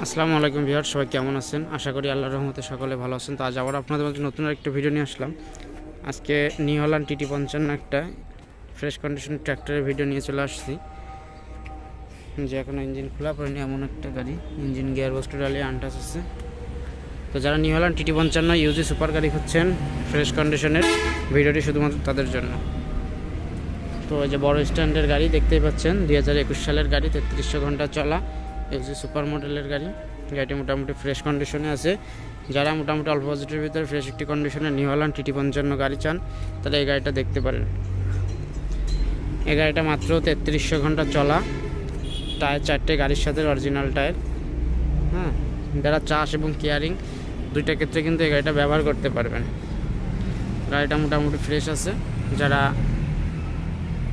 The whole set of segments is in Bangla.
আসসালামু আলাইকুম ভিউয়ার, সবাই কেমন আছেন? আশা করি আল্লাহর রহমতে সকলে ভালো আছেন। তো আজ আবার আপনাদের মধ্যে নতুন একটা ভিডিও নিয়ে আসলাম। আজকে নিউ হল্যান্ড টিটি 55 একটা ফ্রেশ কন্ডিশন ট্র্যাক্টরের ভিডিও নিয়ে চলে আসছি, যে এখন ইঞ্জিন খোলা পড়েনি এমন একটা গাড়ি। Engine gear box totally untouch আছে। তো যারা নিউ হল্যান্ড টিটি 55 ইউজি সুপার গাড়ি খুঁজছেন ফ্রেশ কন্ডিশনের, ভিডিওটি শুধুমাত্র তাদের জন্য। তো এই যে বড় স্ট্যান্ডের গাড়ি দেখতেই পাচ্ছেন, 2021 সালের গাড়ি, 3300 ঘন্টা চলা ইউজি সুপার মডেলের গাড়ি। গাড়িটি মোটামুটি ফ্রেশ কন্ডিশনে আছে। যারা মোটামুটি অল্প বাজেটের ভিতরে ফ্রেশ একটি কন্ডিশনে নিউ হল্যান্ড টিটি 55 গাড়ি চান, তাহলে এই গাড়িটা দেখতে পারেন। এই গাড়িটা মাত্র 3300 ঘন্টা চলা, টায়ার 4টে গাড়ির সাথে অরিজিনাল টায়ার। হ্যাঁ, যারা চাষ এবং কেয়ারিং দুইটা ক্ষেত্রে কিন্তু এই গাড়িটা ব্যবহার করতে পারবেন। গাড়িটা মোটামুটি ফ্রেশ আছে। যারা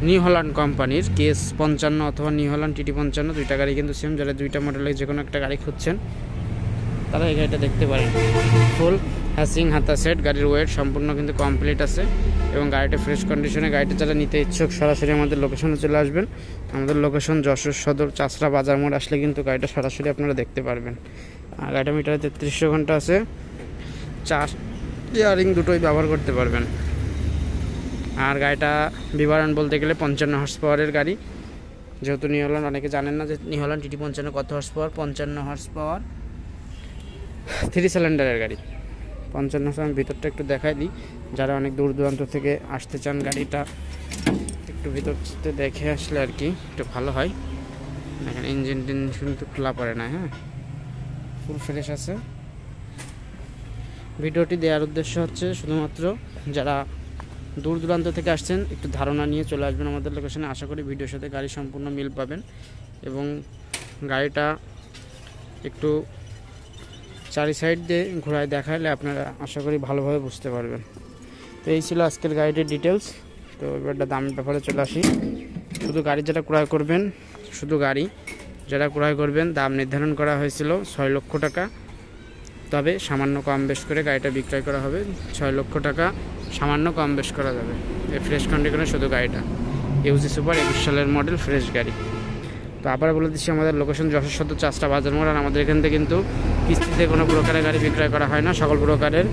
নিউ হল্যান্ড কোম্পানির কেস 55 অথবা নিউ হল্যান্ড টিটি 55 দুইটা গাড়ি কিন্তু সেম, যারা দুইটা মডেলের যে কোনো একটা গাড়ি খুঁজছেন তারা এই গাড়িটা দেখতে পারেন। ফুল হ্যাসিং হাতা সেট, গাড়ির ওয়েট সম্পূর্ণ কিন্তু কমপ্লিট আছে এবং গাড়িটা ফ্রেশ কন্ডিশনে। গাড়িটা যারা নিতে ইচ্ছুক সরাসরি আমাদের লোকেশনে চলে আসবেন। আমাদের লোকেশন যশোর সদর চাষরা বাজার মোড় আসলে কিন্তু গাড়িটা সরাসরি আপনারা দেখতে পারবেন। আর গাড়িটা মিটারে 3300 ঘন্টা আছে, চাষ ইয়ারিং দুটোই ব্যবহার করতে পারবেন। আর গাড়িটা বিবরণ বলতে গেলে 55 হর্স পাওয়ারের গাড়ি। যেহেতু নিউ হল্যান্ড, অনেকে জানেন না যে নিউ হল্যান্ড টিটি 55 কত হর্স পাওয়ার। 55 হর্স পাওয়ার 3 সিলিন্ডারের গাড়ি। 55 আমি ভিতরটা একটু দেখাই দিই, যারা অনেক দূর দূরান্ত থেকে আসতে চান গাড়িটা একটু ভিতরতে দেখে আসলে আর কি একটু ভালো হয়। দেখেন ইঞ্জিন কিন্তু খোলা পড়ে না। হ্যাঁ, ফুল ফ্রেশ আছে। ভিডিওটি দেওয়ার উদ্দেশ্য হচ্ছে শুধুমাত্র যারা দূর দূরান্ত থেকে আসছেন একটু ধারণা নিয়ে চলে আসবেন আমাদের লোকেশনে। আশা করি ভিডিওর সাথে গাড়ি সম্পূর্ণ মিল পাবেন এবং গাড়িটা একটু চারি সাইড দিয়ে ঘোরায় দেখাইলে আপনারা আশা করি ভালোভাবে বুঝতে পারবেন। তো এই ছিল আজকের গাড়িটির ডিটেলস। তো এবারটা দামের ব্যাপারে চলে আসি। শুধু গাড়ি যারা ক্রয় করবেন, দাম নির্ধারণ করা হয়েছিল 6 লক্ষ টাকা। তবে সামান্য কম বেশ করে গাড়িটা বিক্রয় করা হবে। 6 লক্ষ টাকা সামান্য কম বেশ করা যাবে এই ফ্রেশ কন্ডিশনে শুধু গাড়িটা। ইউজি সুপার 21 সালের মডেল ফ্রেশ গাড়ি। তো আবার বলে দিচ্ছি, আমাদের লোকেশন যশোর সদর চাষরা বাজার মোড়। আর আমাদের এখান থেকে কিন্তু কিস্তিতে কোনো প্রকারের গাড়ি বিক্রয় করা হয় না, সকল প্রকারের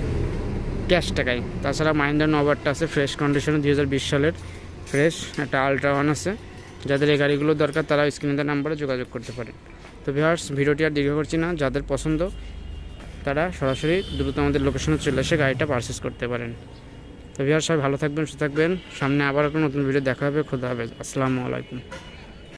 ক্যাশ টাকায়। তাছাড়া মাহিন্দ্রা নবারটা আছে ফ্রেশ কন্ডিশনে, 2020 সালের ফ্রেশ। একটা আলট্রা ওয়ান আছে। যাদের এই গাড়িগুলো দরকার তারা স্ক্রিনে দেওয়া নাম্বারে যোগাযোগ করতে পারেন। তো ভিউয়ার্স, ভিডিওটি আর দীর্ঘ করছি না। যাদের পছন্দ তারা সরাসরি দ্রুত আমাদের লোকেশনে চলে এসে গাড়িটা পারচেস করতে পারেন। তো ভিউয়ার্স, সবাই ভালো থাকবেন, সুস্থ থাকবেন। সামনে আবার কোনো নতুন ভিডিও দেখা হবে। খোদা হাফেজ। আসসালামু আলাইকুম।